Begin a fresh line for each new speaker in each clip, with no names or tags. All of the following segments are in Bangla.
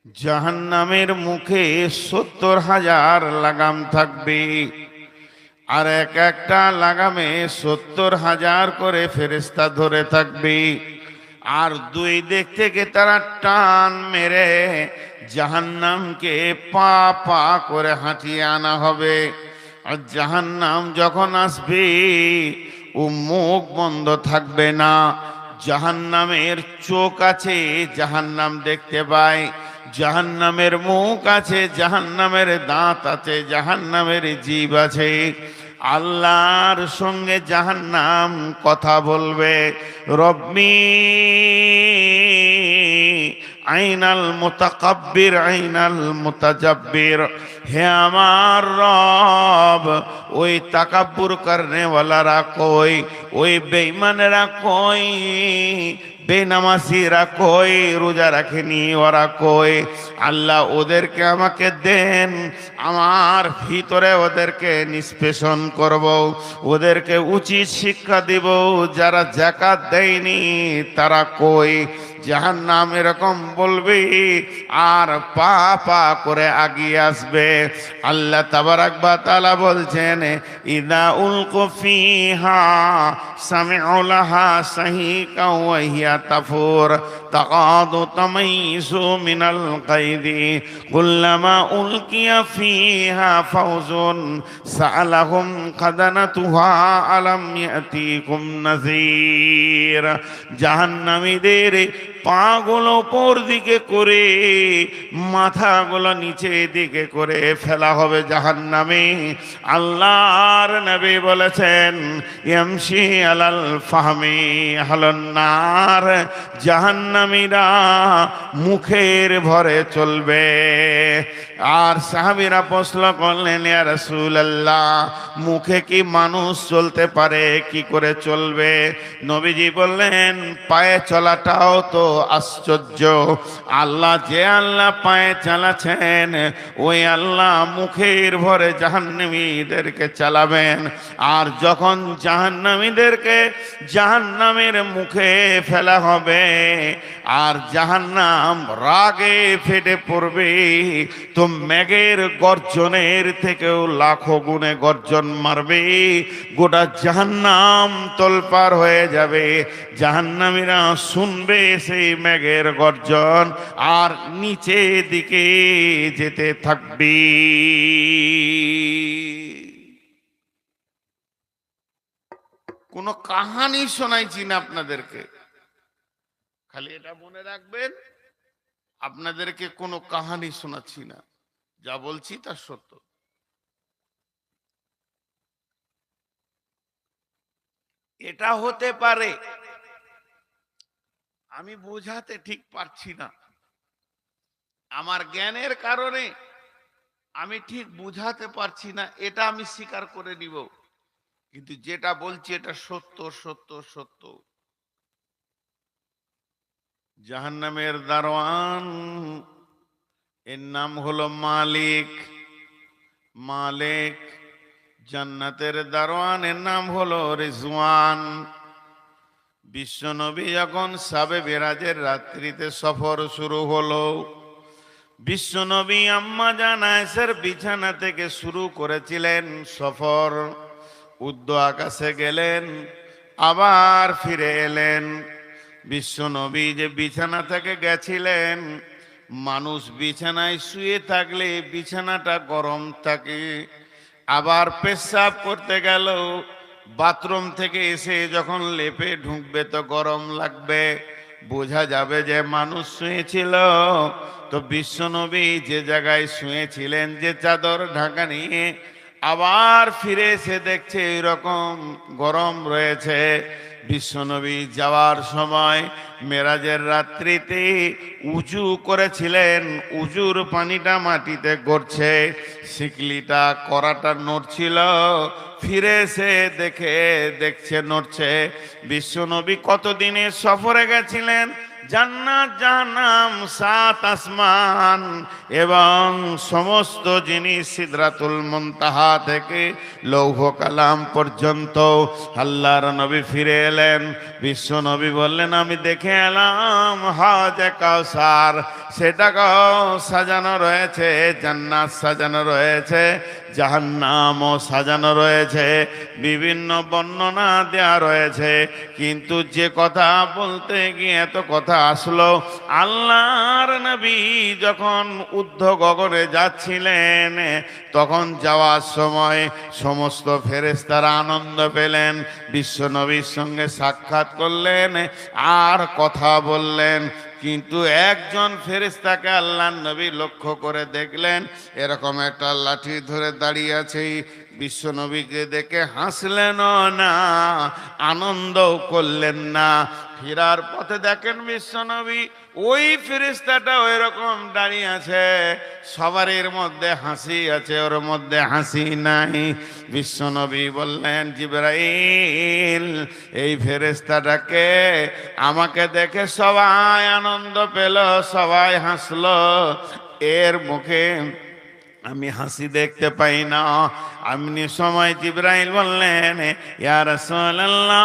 জাহান্নামের মুখে ৭০,০০০ লাগাম থাকবে, আর এক একটা লাগামে ৭০,০০০ করে ফেরেশতা ধরে থাকবে। আর দুই দিক থেকে তারা টান মেরে জাহান্নামকে পা পা করে হাঁটিয়ে আনা হবে। আর জাহান্নাম যখন আসবে, ও মুখ বন্ধ থাকবে না। জাহান্নামের চোখ আছে, জাহান্নাম দেখতে পায়। জাহান্নামের মুখ আছে, জাহান্নামের দাঁত আছে, জাহান্নামের জিভ আছে। আল্লাহর সঙ্গে জাহান্নাম কথা বলবে, রব্বি আইনাল মুতাকাব্বির আইনাল মুতাজাব্বির, হে আমার রব, ওই তাকাব্বুর করনেওয়ালারা কই, ওই বেঈমানেরা কই, বেনামাজিরা কই, রোজা রাখেনি ওরা কই। আল্লাহ ওদেরকে আমাকে দেন, আমার ভিতরে ওদেরকে নিষ্পেষণ করব, ওদেরকে উচিত শিক্ষা দিব। যারা যাকাত দেয়নি তারা কই। জাহান্নাম এরকম বলবে আর পা পা করে আগিয়ে আসবে। আল্লাহ তাবারাক ওয়া তাআলা বলছেন, ইদা উলকু ফিহা সামিউ লাহা সাহিকা ওয়া হিয়া তাফুর তাকাদু তামাইযু মিনাল গায়দি কুল্লামা উলকিয়া ফিহা ফাওজুন সাআলাহুম খাদানাতুহা আলাম ইয়াতিকুম নাযীর। জাহান্নামীদের পাগুলো উপর দিকে করে, মাথাগুলো নিচে দিকে করে ফেলা হবে জাহান্নামে। আল্লাহর নবী বলেছেন, ইয়ামশি আলাল ফাহমি আহলুন নার, জাহান্নামীরা মুখের ভরে চলবে। আর সাহাবীরা প্রশ্ন করলেন, ইয়া রাসূলুল্লাহ, মুখে কি মানুষ চলতে পারে, কি করে চলবে? নবীজি বললেন, পায়ে চলাটাও তো আশ্চর্য। আল্লাহ, যে আল্লাহ পায়ে চালাচ্ছেন, ওই আল্লাহ মুখের ভরে জাহান্নামীদেরকে চালাবেন। আর যখন জাহান্নামীদেরকে জাহান্নামের মুখে ফেলা হবে আর জাহান্নাম রাগে ফেটে পড়বে, তো মেঘের গর্জনের থেকেও লাখো গুণে গর্জন মারবে, গোটা জাহান্নাম তোলপাড় হয়ে যাবে। জাহান্নামীরা শুনবে সেই মেঘের গর্জন আর নিচে দিকে যেতে থাকবে। কোনো কাহানি শোনাইছি না আপনাদেরকে, খালি এটা মনে রাখবেন, আপনাদেরকে কোনো কাহানি শোনাচ্ছি না, যা বলছি তা সত্য। এটা হতে পারে, আমি বোঝাতে ঠিক পারছি না, আমার জ্ঞানের কারণে আমি ঠিক বুঝাতে পারছি না, এটা আমি স্বীকার করে নিব। কিন্তু যেটা বলছি এটা সত্য সত্য সত্য। জাহান্নামের দারোয়ান, এর নাম হলো মালিক। মালিক। জান্নাতের দারোয়ানের নাম হলো রিজওয়ান। বিশ্বনবী যখন শাবে মেরাজের রাত্রিতে সফর শুরু হলো, বিশ্বনবী আম্মা জান আয়েশার বিছানা থেকে শুরু করেছিলেন সফর। উর্ধ্ব আকাশে গেলেন, আবার ফিরে এলেন। বিশ্বনবী যে বিছানা থেকে গেছিলেন, মানুষ বিছানায় শুয়ে থাকলে বিছানাটা গরম থাকে, আবার পেশাব করতে গেল, বাথরুম থেকে এসে যখন লেপে ঢুকবে তো গরম লাগবে, বোঝা যাবে যে মানুষ শুয়েছিল। তো বিশ্বনবী যে জায়গায় শুয়েছিলেন, যে চাদর ঢাকা নিয়ে, আবার ফিরে এসে দেখছে এরকম গরম রয়েছে। বিশ্বনবী যাওয়ার সময় মেরাজের রাত্রিতে উজু করেছিলেন, উজুর পানিটা মাটিতে গড়ছে, শিকলিটা কড়াটা নড়ছিল, ফিরে এসে দেখছে নড়ছে। বিশ্বনবী কতদিনের সফরে গেছিলেন জান্নাত জাহান্নাম, সাত আসমান এবং সমস্ত জিনিস, সিদরাতুল মুনতাহা থেকে লৌহ কালাম পর্যন্ত। আল্লাহর নবী ফিরে এলেন, বিশ্ব নবী বললেন, আমি দেখে এলাম হাউজে কাউসার, সেটাকেও সাজানো রয়েছে, জান্নাত সাজানো রয়েছে, জাহান্নামও সাজানো রয়েছে, বিভিন্ন বর্ণনা দেয়া রয়েছে। কিন্তু যে কথা বলতে গিয়ে এত কথা আসলো, আল্লাহর নবী যখন ঊর্ধ্ব গগনে যাচ্ছিলেন, তখন যাওয়ার সময় সমস্ত ফেরেশতারা আনন্দ পেলেন, বিশ্ব নবীর সঙ্গে সাক্ষাৎ করলেন আর কথা বললেন। কিন্তু একজন ফেরেশতাকে আল্লাহর নবী লক্ষ্য করে দেখলেন, এরকম একটা লাঠি ধরে দাঁড়িয়ে আছে। বিশ্ব নবীকে দেখে হাসলেনও না, আনন্দও করলেন না। ফেরার পথে দেখেন বিশ্ব নবী ওই ফেরেশতাটা ওই রকম দাঁড়িয়ে আছে, সবারই মধ্যে হাসি আছে, ওর মধ্যে হাসি নাই। বিশ্ব নবী বললেন, জিবরাইল, এই ফেরেশতাটাকে আমাকে দেখে সবাই আনন্দ পেল, সবাই হাসলো, এর মুখে আমি হাসি দেখতে পাই না। এমনি সময় জিবরাইল বললেন, ইয়া রাসূলুল্লাহ,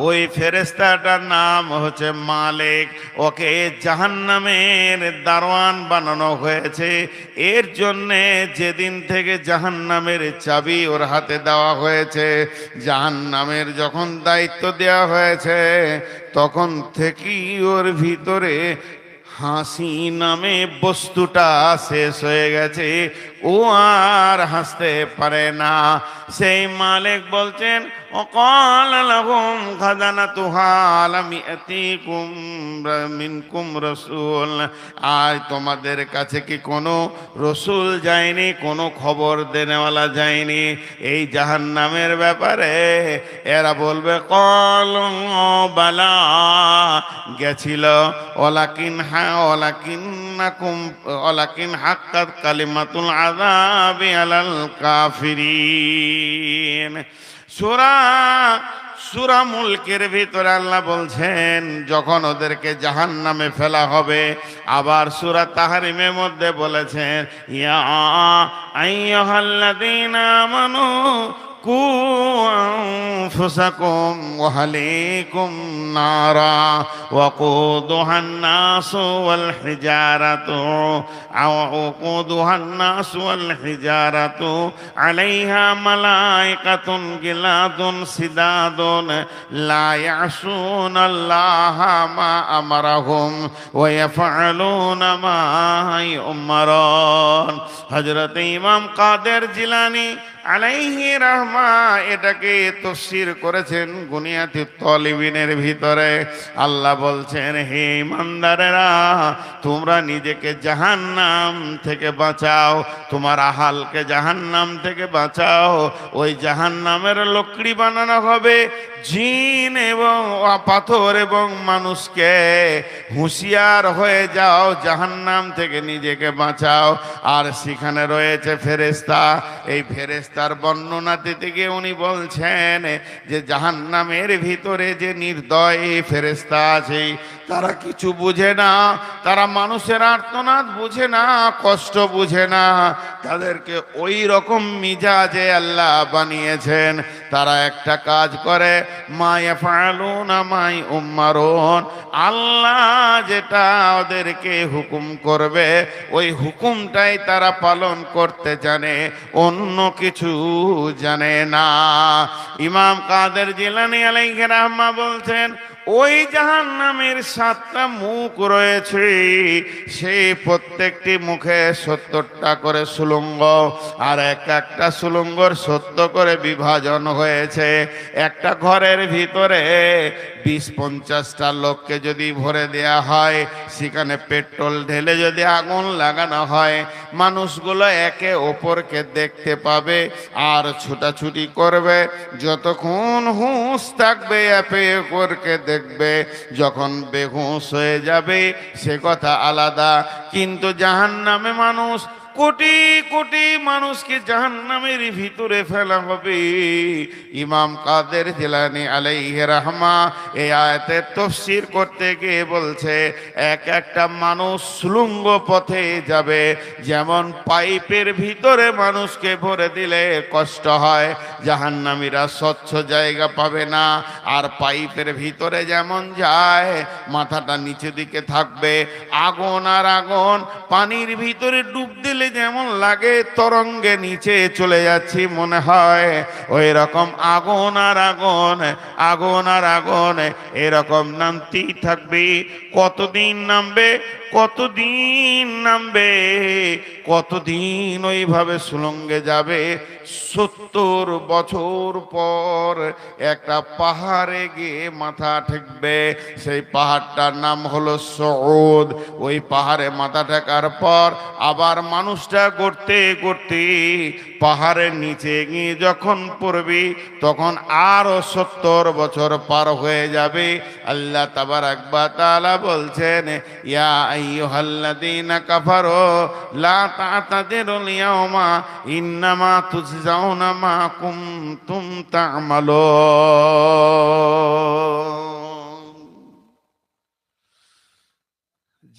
ওই ফেরেশতাটার নাম হচ্ছে মালিক, ওকে জাহান্নামের দারোয়ান বানানো হয়েছে। এর জন্যে যেদিন থেকে জাহান্নামের চাবি ওর হাতে দেওয়া হয়েছে, জাহান্নামের যখন দায়িত্ব দেওয়া হয়েছে, তখন থেকেই ওর ভিতরে হাসি নামে বস্তুটা শেষ হয়ে গেছে, ও আর হাসতে পারে না। সেই মালিক বলছেন, وقال لهم خزنتها ألم يأتكم منكم رسول, আজ তোমাদের কাছে কি কোনো রসুল যায়নি, কোনো খবর দেনেওয়ালা যায়নি এই জাহান্নামের ব্যাপারে? এরা বলবে, ক্বালু বালা, গেছিল, ওয়ালাকিন হাক্কাত কালিমাতুল আযাবি আলাল কাফিরিন। সূরা মুলকের ভিতরে আল্লাহ বলছেন, যখন ওদেরকে জাহান্নামে ফেলা হবে। আবার সূরা তাহরিমের মধ্যে বলেছেন, ইয়া আইয়ুহাল্লাযীনা আমানু কু আনফুসাকুম ওয়া আহলিকুম নারা ওয়াকুদুহান নাসু ওয়াল হিজারাতু আলাইহা মালাইকাতুন গিলাদুন সিদাদুন লা ইয়াসুনাল্লাহা মা আমারাহুম ওয়া ইয়াফআলুনা মা ইউমারুন। হযরত ইমাম কাদের জিলানী আলাইহি রাহমা এটাকে তাফসীর করেছেন গুনিয়াতুত তালিবিনের ভিতরে। আল্লাহ বলছেন, হে ইমানদারেরা, তোমরা নিজেকে জাহান্নাম থেকে বাঁচাও, তোমার আহালকে জাহান্নাম থেকে বাঁচাও। ওই জাহান্নামের লকড়ি বানানো হবে জিন এবং পাথর এবং মানুষকে। হুঁশিয়ার হয়ে যাও, জাহান্নাম থেকে নিজেকে বাঁচাও। আর সেখানে রয়েছে ফেরেশতা। এই ফেরেশতার বর্ণনা দিতে গিয়ে উনি বলছেন যে জাহান্নামের ভিতরে যে নির্দয় ফেরেশতা আছে, তারা কিছু বুঝে না, তারা মানুষের আর্তনাদ বুঝে না, কষ্ট বুঝে না। তাদেরকে ওই রকম মিজাজে আল্লাহ বানিয়েছেন। তারা একটা কাজ করে, মা ইয়াফআলুনা মা ইউমারুন, আল্লাহ যেটা ওদেরকে হুকুম করবে ওই হুকুমটাই তারা পালন করতে জানে, অন্য কিছু জানে না। ইমাম কাদের জিলানী আলাইহি রাহমা বলছেন, ওই জাহান্নামের 7টা মুখ রয়েছে, সেই প্রত্যেকটি মুখে 70টা করে সুলঙ্গ, আর একটা সুলঙ্গর 70 করে বিভাজন হয়েছে। একটা ঘরের ভিতরে 20-50টা লোককে যদি ভরে দেয়া হয়, সেখানে পেট্রোল ঢেলে যদি আগুন লাগানো হয়, মানুষগুলো একে অপরকে দেখতে পাবে আর ছুটাছুটি করবে। যতক্ষণ হুঁশ থাকবে একে অপরকে দেখবে, যখন বেহুঁশ হয়ে যাবে সে কথা আলাদা। কিন্তু জাহান্নামে মানুষ কোটি কোটি মানুষকে জাহান্নামের ভিতরে ফেলা হবে। ইমাম কাদের জিলানী আলাইহি রাহমা এই আয়াতের তাফসীর করতে গিয়ে বলছে, এক একটা মানুষ সুলঙ্গ পথে যাবে, যেমন পাইপের ভিতরে মানুষকে ভরে দিলে কষ্ট হয়, জাহান্নামীরা স্বচ্ছ জায়গা পাবে না। আর পাইপের ভিতরে যেমন যায়, মাথাটা নিচে দিকে থাকবে, আগুন আর আগুন, পানির ভিতরে ডুব দিলে যেমন লাগে তরঙ্গে নিচে চলে যাচ্ছি মনে হয়, ওই রকম আগুন আর আগুন, আগুন আর আগুন এরকম নামতেই থাকবে। কতদিন নামবে, কতদিন নামবে, কতদিন ওইভাবে সুলঙ্গে যাবে? 70 বছর পর একটা পাহাড়ে গিয়ে মাথা ঠেকবে। সেই পাহাড়টার নাম হলো সউদ। ওই পাহাড়ে মাথা ঠেকার পর আবার মানুষটা করতে করতে পাহাড়ের নিচে গিয়ে যখন পড়বি, তখন আরো 70 বছর পার হয়ে যাবে। আল্লাহ তাবারাক ওয়া তাআলা বলছেন, ইয়া আইয়ুহাল্লাযীনা কাফারু লা তা'তাযিরুল ইয়াওমা ইন্নামা তুজজাউনা মা কুনতুম তা'মালুন।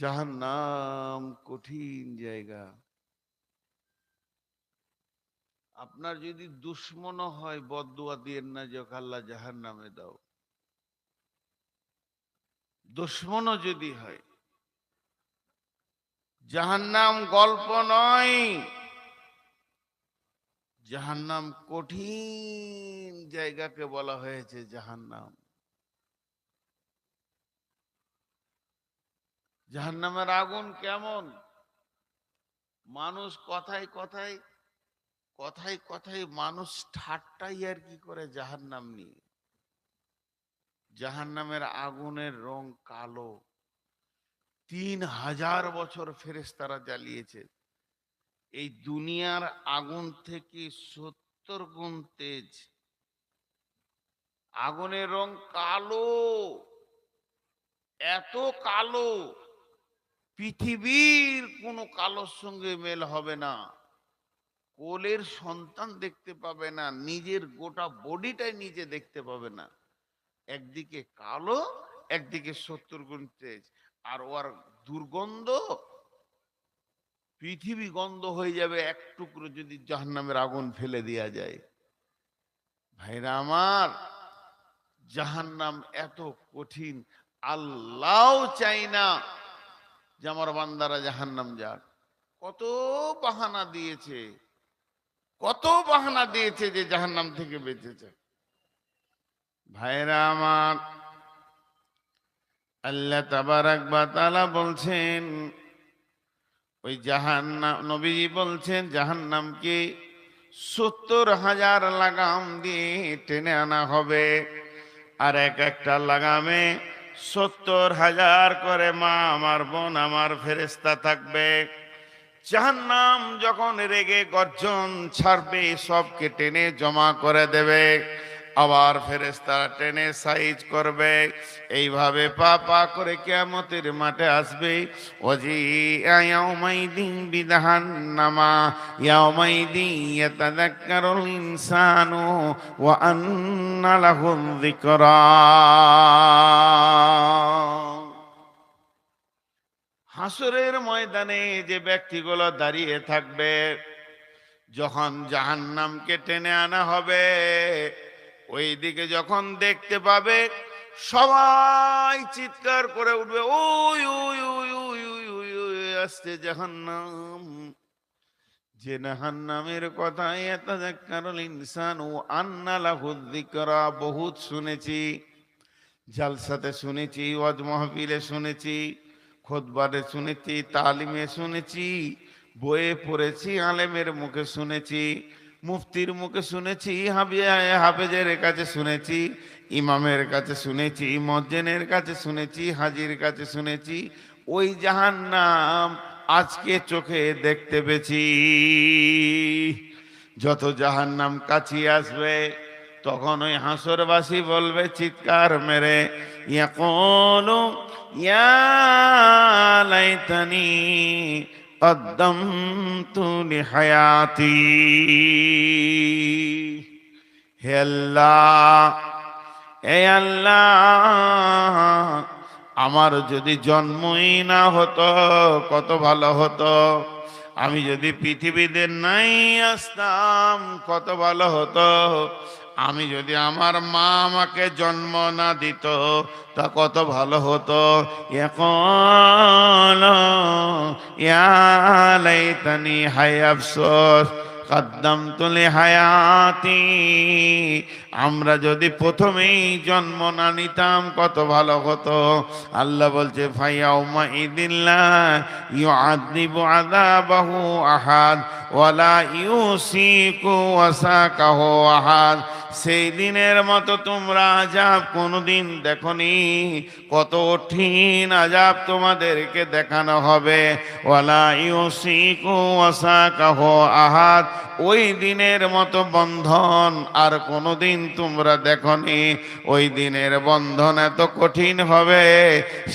জাহান্নাম কঠিন জায়গা। আপনার যদি দুশ্মনও হয়, বদদুয়া দিয়েন না যে আল্লাহ জাহান্নামে দাও। দুশ্মনও যদি হয়, জাহান্নাম গল্প নয়, জাহান্নাম কঠিন জায়গাকে বলা হয়েছে জাহান্নাম। জাহান্নামের আগুন কেমন? মানুষ কথায় কথায় কথায় কথায় মানুষ ঠাট্টাই আর কি করে জাহান্নাম নিয়ে। জাহান্নামের আগুনের রং কালো। 3000 বছর ফেরেশতারা জ্বালিয়েছে। এই দুনিয়ার আগুন থেকে 70 গুণ তেজ। আগুনের রং কালো, এত কালো পৃথিবীর কোনো কালোর সঙ্গে মেল হবে না। কোলের সন্তান দেখতে পাবে না, নিজের গোটা বডিটাই নিজে দেখতে পাবে না। একদিকে কালো, একদিকে 70 গুণ তেজ। আর ওর দুর্গন্ধ, পৃথিবী গন্ধ হয়ে যাবে এক টুকরো যদি জাহান্নামের আগুন ফেলে দেয়া যায়। ভাইরা আমার, জাহান্নাম এত কঠিন, আল্লাহও চাই না যে আমার বান্দারা জাহান্নাম যাক। কত বাহানা দিয়েছে, কত বাহানা দিয়েছে যে জাহান্নাম থেকে বেঁচেছে। ভাইরা আমার, আল্লাহ তাবারাক ওয়া তাআলা বলছেন, ওই জাহান্নাম, নবীজি বলছেন জাহান্নামকে 70,000 লাগাম দিয়ে টেনে আনা হবে। আর এক একটা লাগামে 70,000 করে মা আমার, বোন আমার ফেরেশতা থাকবে। জাহান্নাম যখন রেগে গর্জন ছাড়বে, সবকে টেনে জমা করে দেবে। আবার ফেরেশতারা টেনে সাইজ করবে। এইভাবে পা পা করে কিয়ামতের মাঠে আসবে। ওয়াজিআ ইয়াউমাইদিন বিজাহান্নামা ইয়াউমাইদিন ইয়াতাযাক্কারুল ইনসানু ওয়া আন্না লাহুয যিকরা। হাসরের ময়দানে যে ব্যক্তিগুলো দাঁড়িয়ে থাকবে, যখন জাহান্নামকে টেনে আনা হবে, ওই দিকে যখন দেখতে পাবে, সবাই চিৎকার করে উঠবে, ওই ওই ওই ওই ওই ওই ওই আসছে জাহান্নাম। যে জাহান্নামের কথা ইয়াতাযাক্কারুল ইনসানু আন্না লাহু যিকরা বহুত শুনেছি, জালসাতে শুনেছি, ওয়াজ মাহফিলে শুনেছি, খুতবাতে শুনেছি, তালিমে শুনেছি, বইয়ে পড়েছি, আলেমের মুখে শুনেছি, মুফতির মুখে শুনেছি, হাফেজের কাছে শুনেছি, ইমামের কাছে শুনেছি, মুয়াজ্জিনের কাছে শুনেছি, হাজির কাছে শুনেছি। ওই জাহান্নাম আজকে চোখে দেখতে পেয়েছি। যত জাহান্নাম কাছে আসবে, তখন ওই হাসরবাসী বলবে চিৎকার মেরে, ইয়াকুলু ইয়া লাইতানি কদ্দামতু লিহায়াতি। হে আল্লাহ, এ আল্লাহ, আমার যদি জন্মই না হতো কত ভালো হতো। আমি যদি পৃথিবীতে নাই আসতাম কত ভালো হতো। আমি যদি আমার মা আমাকে জন্ম না দিত তা কত ভালো হতো। ইয়াকাল ইয়া লাইতানি হায় আফসোস কদ্দামতু লিহায়াতি। আমরা যদি প্রথমেই জন্ম না নিতাম কত ভালো হতো। আল্লাহ বলছে ফায়াউমা ইদিল্লা ইউআযিবু আযাবাহু আহাদ ওয়ালা ইউসিকু ওয়াসাকাহু আহাদ। সেই দিনের মতো তোমরা আযাব কোনোদিন দেখনি। কত কঠিন আযাব তোমাদেরকে দেখানো হবে। ওয়ালা ইউসিকু ওয়াসাকাহু আহাদ, ওই দিনের মতো বন্ধন আর কোনোদিন তোমরা দেখনি। ওই দিনের বন্ধন এত কঠিন হবে,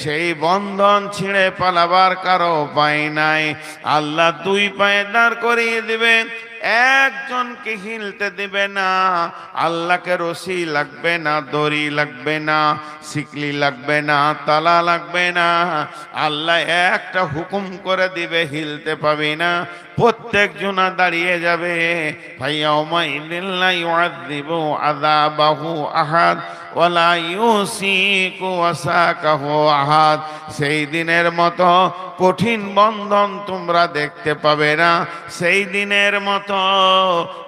সেই বন্ধন ছিঁড়ে পালাবার কারো উপায় নাই। আল্লাহ দুই পায়ে দাঁড় করিয়ে দিবে, একজনকে হিলতে দিবে না। আল্লাহকে রশি লাগবে না, দড়ি লাগবে না, শিকলি লাগবে না, তালা লাগবে না। আল্লাহ একটা হুকুম করে দিবে, হিলতে পাবি না। প্রত্যেক জনা দাঁড়িয়ে যাবে। ফায়াউমা ইযিন লা ইউআযিবু আযাবাহু আহাদ ওয়ালা ইউসিকু ওয়াসাকাহু আহাদ। সেই দিনের মতো কঠিন বন্ধন তোমরা দেখতে পাবে না। সেই দিনের মতো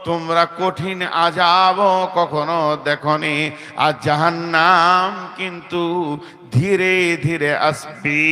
তোমরা কঠিন আযাবও কখনো দেখনি। আর জাহান্নাম কিন্তু ধীরে ধীরে আসবে।